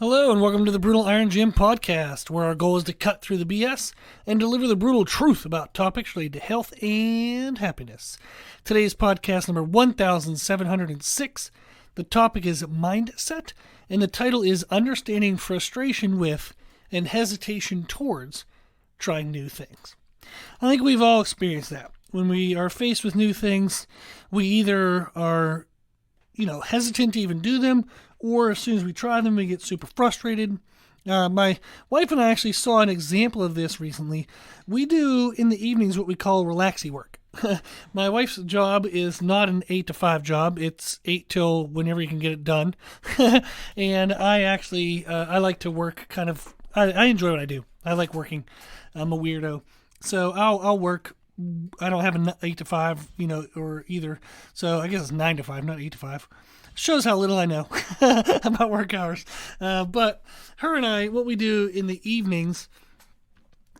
Hello and welcome to the Brutal Iron Gym podcast, where our goal is to cut through the BS and deliver the brutal truth about topics related to health and happiness. Today's podcast number 1706. The topic is mindset, and the title is Understanding Frustration with and Hesitation Towards Trying New Things. I think we've all experienced that. When we are faced with new things, we either are, hesitant to even do them, or as soon as we try them, we get super frustrated. My wife and I actually saw an example of this recently. We do in the evenings what we call relaxy work. My wife's job is not an 8 to 5 job. It's 8 till whenever you can get it done. And I actually, I like to work I enjoy what I do. I like working. I'm a weirdo. So I'll work. I don't have an 8 to 5, or either. So I guess it's 9 to 5, not 8 to 5. Shows how little I know about work hours. But her and I, what we do in the evenings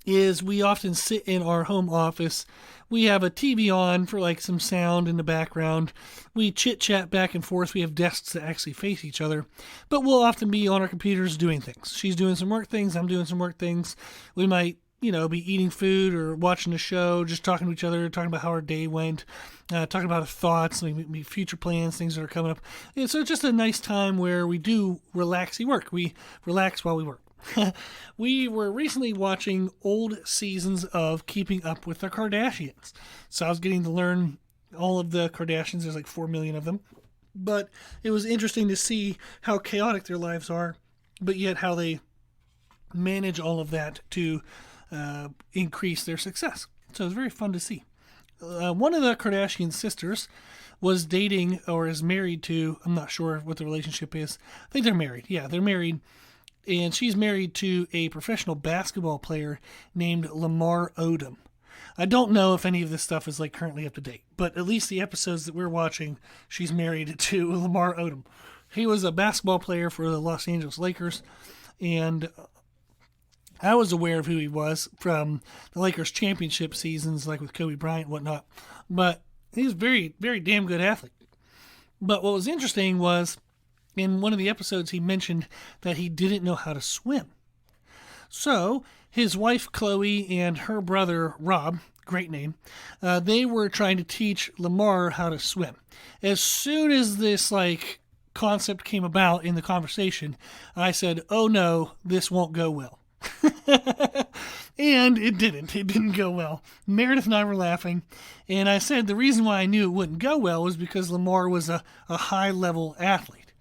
is we often sit in our home office. We have a TV on for like some sound in the background. We chit-chat back and forth. We have desks that actually face each other. But we'll often be on our computers doing things. She's doing some work things. I'm doing some work things. We might be eating food or watching a show, just talking to each other, talking about how our day went, talking about our thoughts, maybe future plans, things that are coming up. And so it's just a nice time where we do relaxy work. We relax while we work. We were recently watching old seasons of Keeping Up with the Kardashians. So I was getting to learn all of the Kardashians. There's like 4 million of them. But it was interesting to see how chaotic their lives are, but yet how they manage all of that to increase their success. So it's very fun to see. One of the Kardashian sisters was dating or is married to, I'm not sure what the relationship is. I think they're married. Yeah, they're married. And she's married to a professional basketball player named Lamar Odom. I don't know if any of this stuff is currently up to date, but at least the episodes that we're watching, she's married to Lamar Odom. He was a basketball player for the Los Angeles Lakers, and I was aware of who he was from the Lakers championship seasons, like with Kobe Bryant and whatnot. But he's a very, very damn good athlete. But what was interesting was, in one of the episodes, he mentioned that he didn't know how to swim. So his wife, Chloe, and her brother, Rob, great name, they were trying to teach Lamar how to swim. As soon as this, concept came about in the conversation, I said, oh no, this won't go well. And it didn't. It didn't go well. Meredith and I were laughing, and I said the reason why I knew it wouldn't go well was because Lamar was a high-level athlete.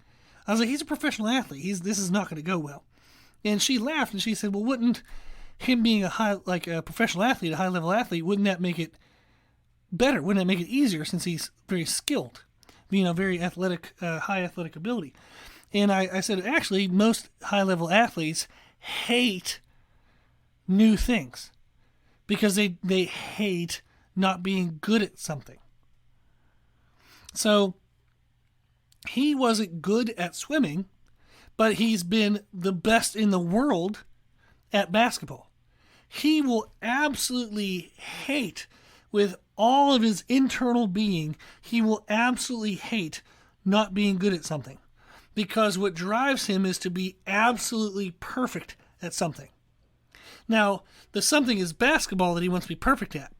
I was like, he's a professional athlete. This is not going to go well. And she laughed, and she said, well, wouldn't him being a professional athlete, a high-level athlete, wouldn't that make it better? Wouldn't that make it easier since he's very skilled, very athletic, high athletic ability? And I said, actually, most high-level athletes hate new things because they hate not being good at something. So he wasn't good at swimming, but he's been the best in the world at basketball. He will absolutely hate, with all of his internal being, he will absolutely hate not being good at something. Because what drives him is to be absolutely perfect at something. Now, the something is basketball that he wants to be perfect at.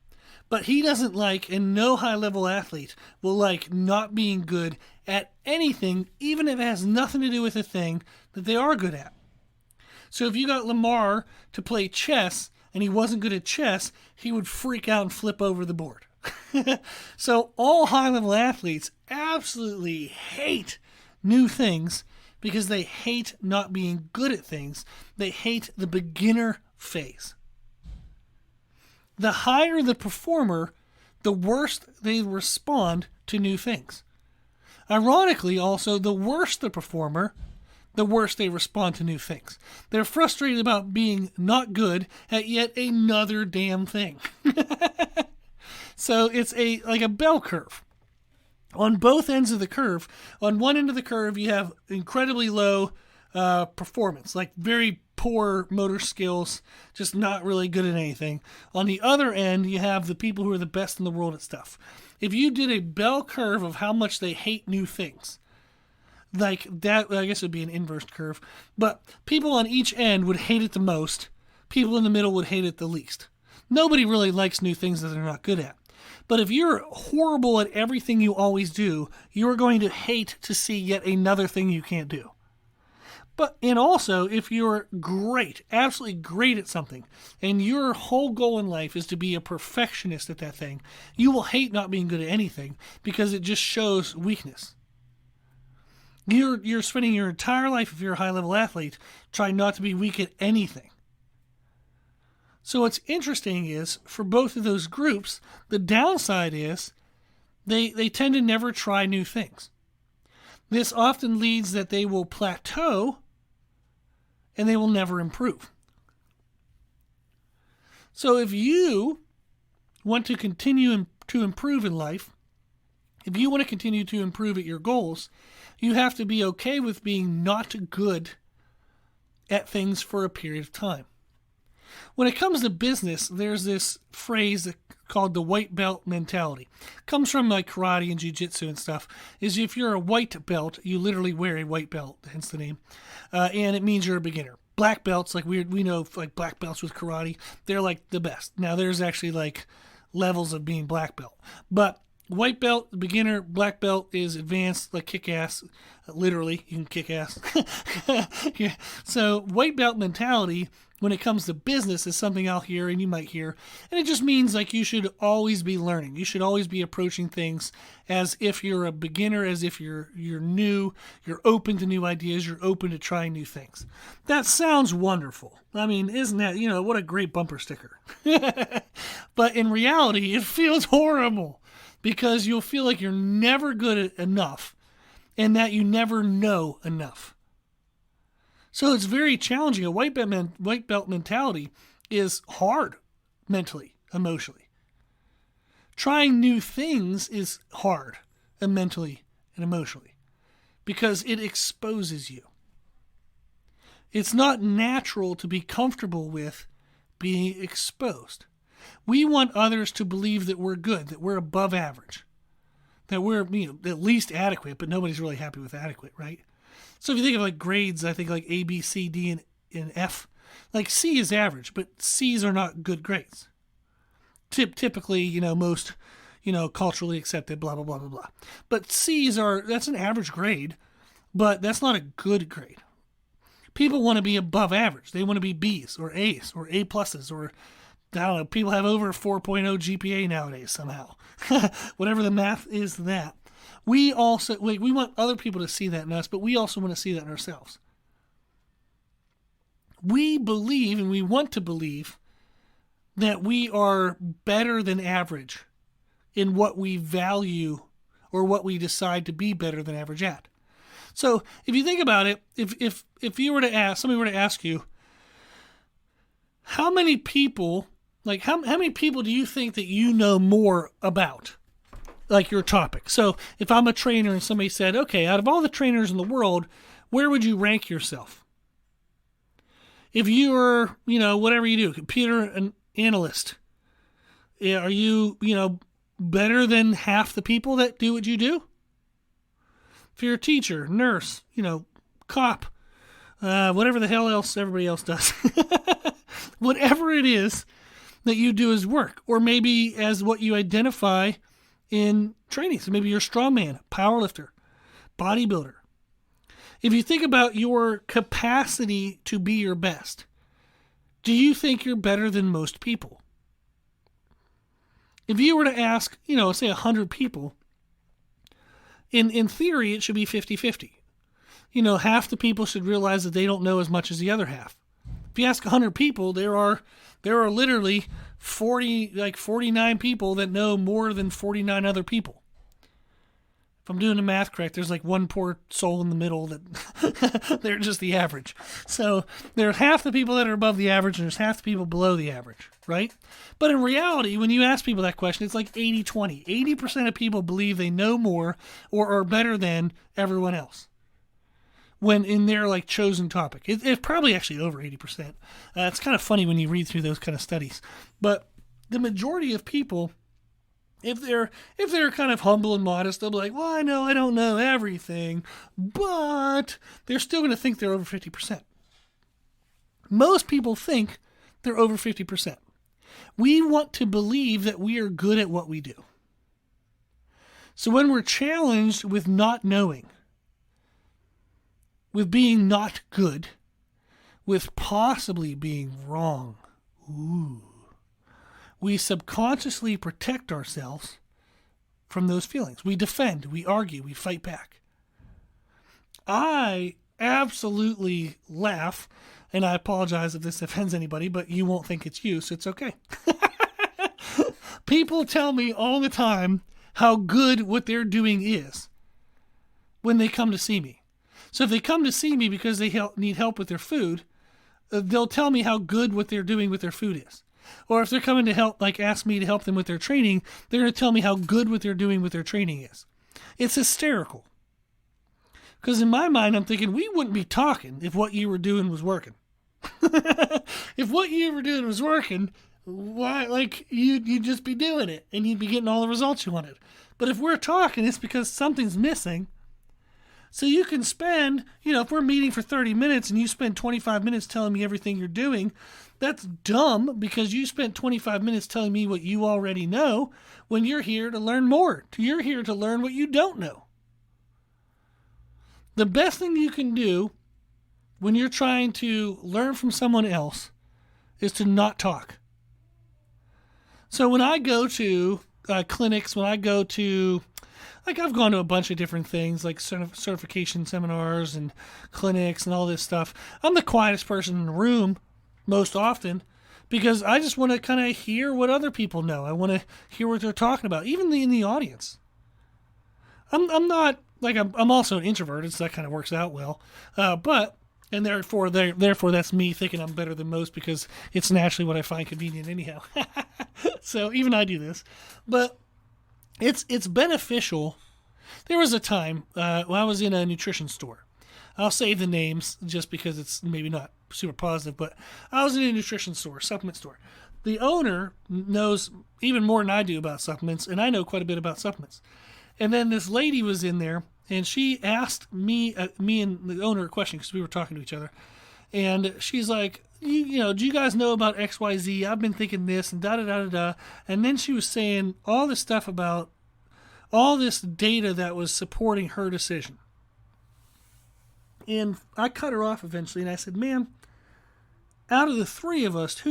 But he doesn't and no high-level athlete will not being good at anything, even if it has nothing to do with the thing that they are good at. So if you got Lamar to play chess and he wasn't good at chess, he would freak out and flip over the board. So all high-level athletes absolutely hate new things because they hate not being good at things. They hate the beginner phase. The higher the performer, the worse they respond to new things. Ironically, also, the worse the performer, the worse they respond to new things. They're frustrated about being not good at yet another damn thing. So it's like a bell curve. On both ends of the curve, on one end of the curve, you have incredibly low performance, very poor motor skills, just not really good at anything. On the other end, you have the people who are the best in the world at stuff. If you did a bell curve of how much they hate new things, like that, I guess it would be an inverse curve, but people on each end would hate it the most. People in the middle would hate it the least. Nobody really likes new things that they're not good at. But if you're horrible at everything you always do, you're going to hate to see yet another thing you can't do. And also, if you're great, absolutely great at something, and your whole goal in life is to be a perfectionist at that thing, you will hate not being good at anything because it just shows weakness. You're spending your entire life, if you're a high-level athlete, trying not to be weak at anything. So what's interesting is, for both of those groups, the downside is they tend to never try new things. This often leads that they will plateau and they will never improve. So if you want to continue to improve in life, if you want to continue to improve at your goals, you have to be okay with being not good at things for a period of time. When it comes to business, there's this phrase called the white belt mentality. It comes from like karate and jiu-jitsu and stuff. Is if you're a white belt, you literally wear a white belt, hence the name, and it means you're a beginner. Black belts, like we know, like black belts with karate, they're like the best. Now there's actually like levels of being black belt, but white belt, beginner, black belt is advanced, like kick ass. Literally, you can kick ass. Yeah. So white belt mentality, when it comes to business, is something I'll hear and you might hear. And it just means like you should always be learning. You should always be approaching things as if you're a beginner, as if you're new, you're open to new ideas, you're open to trying new things. That sounds wonderful. I mean, isn't that, what a great bumper sticker. But in reality, it feels horrible because you'll feel like you're never good at enough and that you never know enough. So it's very challenging. A white belt mentality is hard mentally, emotionally. Trying new things is hard mentally and emotionally because it exposes you. It's not natural to be comfortable with being exposed. We want others to believe that we're good, that we're above average, that we're at least adequate, but nobody's really happy with adequate, right? So if you think of like grades, I think like A, B, C, D, and F. Like C is average, but C's are not good grades. Typically, most, culturally accepted, blah, blah, blah, blah, blah. But that's an average grade, but that's not a good grade. People want to be above average. They want to be B's or A's or A pluses or, I don't know, people have over 4.0 GPA nowadays somehow. Whatever the math is that. We want other people to see that in us, but we also want to see that in ourselves. We believe, and we want to believe, that we are better than average in what we value or what we decide to be better than average at. So if you think about it, if you were to ask, somebody were to ask you, how many people do you think that you know more about? Like your topic. So if I'm a trainer and somebody said, okay, out of all the trainers in the world, where would you rank yourself? If you were, whatever you do, computer analyst, are you, better than half the people that do what you do? If you're a teacher, nurse, cop, whatever the hell else everybody else does, whatever it is that you do as work, or maybe as what you identify in training. So maybe you're a strongman, powerlifter, bodybuilder. If you think about your capacity to be your best, do you think you're better than most people? If you were to ask, say 100 people, in theory, it should be 50-50. Half the people should realize that they don't know as much as the other half. If you ask 100 people, there are literally 49 people that know more than 49 other people. If I'm doing the math correct, there's like one poor soul in the middle that they're just the average. So there's half the people that are above the average and there's half the people below the average, right? But in reality, when you ask people that question, it's like 80-20. 80% of people believe they know more or are better than everyone else when in their like chosen topic. It's probably actually over 80%. It's kind of funny when you read through those kind of studies. But the majority of people If they're kind of humble and modest, they'll be like, well, I know I don't know everything, but they're still going to think they're over 50%. Most people think they're over 50%. We want to believe that we are good at what we do. So when we're challenged with not knowing, with being not good, with possibly being wrong, we subconsciously protect ourselves from those feelings. We defend, we argue, we fight back. I absolutely laugh, and I apologize if this offends anybody, but you won't think it's you, so it's okay. People tell me all the time how good what they're doing is when they come to see me. So if they come to see me because they need help with their food, they'll tell me how good what they're doing with their food is. Or if they're coming to help, like ask me to help them with their training, they're going to tell me how good what they're doing with their training is. It's hysterical. Because in my mind, I'm thinking, we wouldn't be talking if what you were doing was working. If what you were doing was working, why, like, you'd just be doing it and you'd be getting all the results you wanted. But if we're talking, it's because something's missing. So you can spend, if we're meeting for 30 minutes and you spend 25 minutes telling me everything you're doing, that's dumb because you spent 25 minutes telling me what you already know when you're here to learn more. You're here to learn what you don't know. The best thing you can do when you're trying to learn from someone else is to not talk. So when I go to clinics, when I go to, I've gone to a bunch of different things like certification seminars and clinics and all this stuff. I'm the quietest person in the room most often because I just want to kind of hear what other people know. I want to hear what they're talking about, even in the audience. I'm not, I'm also an introvert, so that kind of works out well. And therefore that's me thinking I'm better than most because it's naturally what I find convenient anyhow. So even I do this. But it's beneficial. There was a time when I was in a nutrition store. I'll save the names just because it's maybe not super positive, but I was in a nutrition store, supplement store. The owner knows even more than I do about supplements, and I know quite a bit about supplements. And then this lady was in there, and she asked me and the owner a question because we were talking to each other. And she's like, do you guys know about XYZ? I've been thinking this and da-da-da-da-da. And then she was saying all this stuff about all this data that was supporting her decision. And I cut her off eventually, and I said, ma'am, out of the three of us,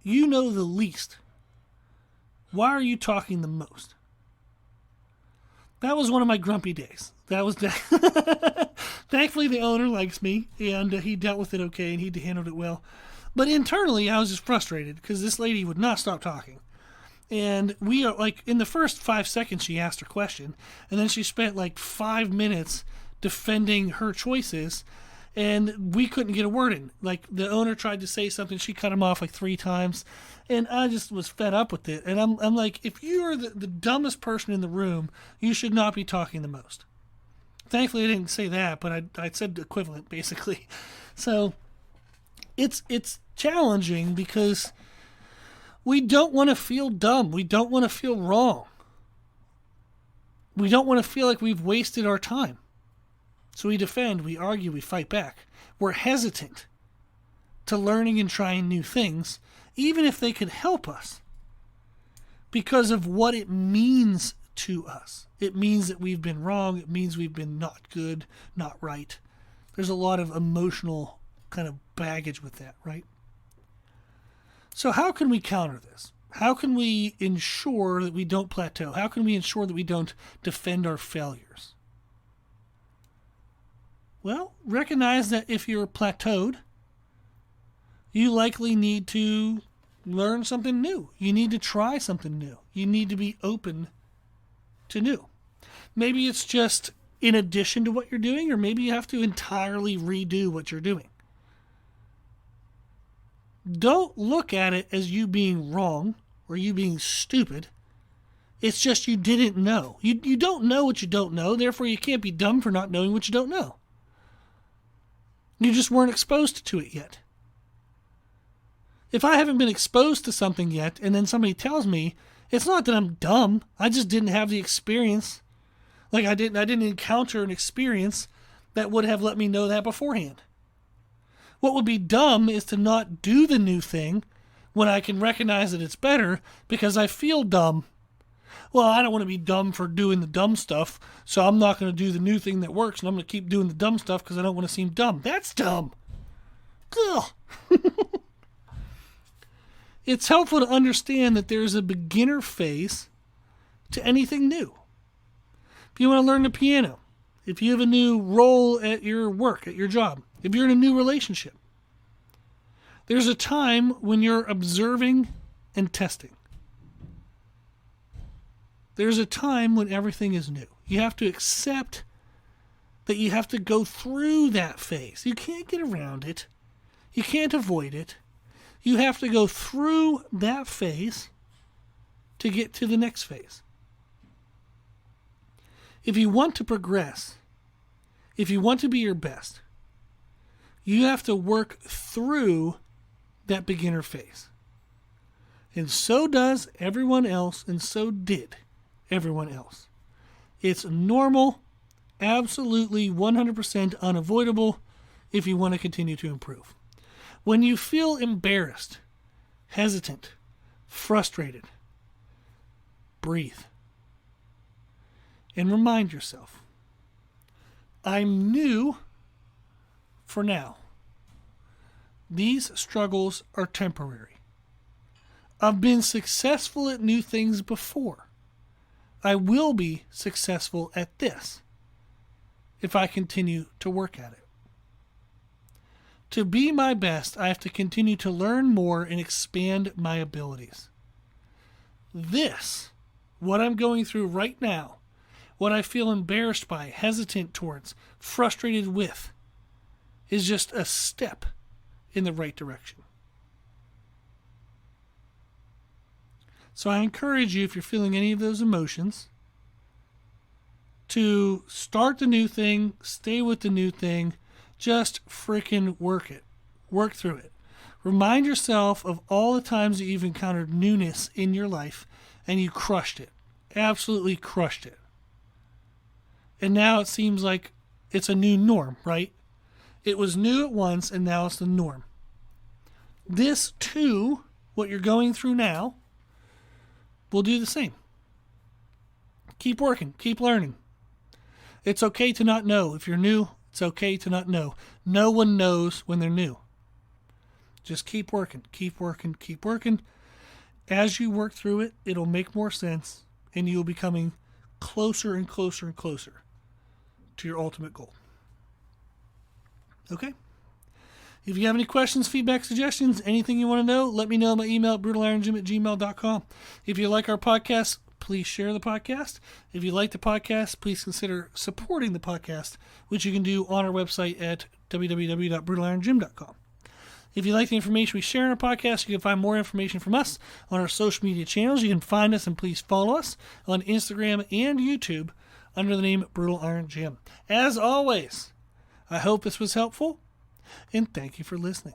you know the least. Why are you talking the most? That was one of my grumpy days. Thankfully, the owner likes me, and he dealt with it okay, and he handled it well. But internally, I was just frustrated because this lady would not stop talking. And we are in the first 5 seconds, she asked her question, and then she spent 5 minutes defending her choices, and we couldn't get a word in. The owner tried to say something, she cut him off 3 times, and I just was fed up with it. And I'm like, if you are the dumbest person in the room, you should not be talking the most. Thankfully, I didn't say that, but I said the equivalent, basically. So it's challenging because we don't want to feel dumb. We don't want to feel wrong. We don't want to feel like we've wasted our time. So we defend, we argue, we fight back. We're hesitant to learning and trying new things, even if they could help us, because of what it means to us. It means that we've been wrong. It means we've been not good, not right. There's a lot of emotional kind of baggage with that, right? So how can we counter this? How can we ensure that we don't plateau? How can we ensure that we don't defend our failures? Well, recognize that if you're plateaued, you likely need to learn something new. You need to try something new. You need to be open to new. Maybe it's just in addition to what you're doing, or maybe you have to entirely redo what you're doing. Don't look at it as you being wrong or you being stupid. It's just you didn't know. You don't know what you don't know, therefore you can't be dumb for not knowing what you don't know. You just weren't exposed to it yet. If I haven't been exposed to something yet, and then somebody tells me, It's not that I'm dumb. I just didn't have the experience. Like I didn't encounter an experience that would have let me know that beforehand. What would be dumb is to not do the new thing when I can recognize that it's better because I feel dumb. Well, I don't want to be dumb for doing the dumb stuff, so I'm not going to do the new thing that works, and I'm going to keep doing the dumb stuff because I don't want to seem dumb. That's dumb. Ugh. It's helpful to understand that there's a beginner phase to anything new. If you want to learn the piano, if you have a new role at your work, at your job, if you're in a new relationship, there's a time when you're observing and testing. There's a time when everything is new. You have to accept that you have to go through that phase. You can't get around it. You can't avoid it. You have to go through that phase to get to the next phase. If you want to progress, if you want to be your best, you have to work through that beginner phase. And so does everyone else, and so did everyone else. It's normal, absolutely 100% unavoidable if you want to continue to improve. When you feel embarrassed, hesitant, frustrated, breathe. And remind yourself, I'm new for now. These struggles are temporary. I've been successful at new things before. I will be successful at this if I continue to work at it. To be my best, I have to continue to learn more and expand my abilities. This, what I'm going through right now, what I feel embarrassed by, hesitant towards, frustrated with, is just a step in the right direction. So I encourage you, if you're feeling any of those emotions, to start the new thing, stay with the new thing, just freaking work it. Work through it. Remind yourself of all the times that you've encountered newness in your life and you crushed it. Absolutely crushed it. And now it seems like it's a new norm, right? It was new at once and now it's the norm. This too, what you're going through now, will do the same. Keep working, keep learning. It's okay to not know. If you're new, it's okay to not know. No one knows when they're new. Just keep working, keep working, keep working. As you work through it, it'll make more sense and you'll be coming closer and closer and closer to your ultimate goal. Okay? If you have any questions, feedback, suggestions, anything you want to know, let me know on my email at brutalirongym@gmail.com. If you like our podcast, please share the podcast. If you like the podcast, please consider supporting the podcast, which you can do on our website at www.brutalirongym.com. If you like the information we share in our podcast, you can find more information from us on our social media channels. You can find us and please follow us on Instagram and YouTube under the name Brutal Iron Gym. As always, I hope this was helpful, and thank you for listening.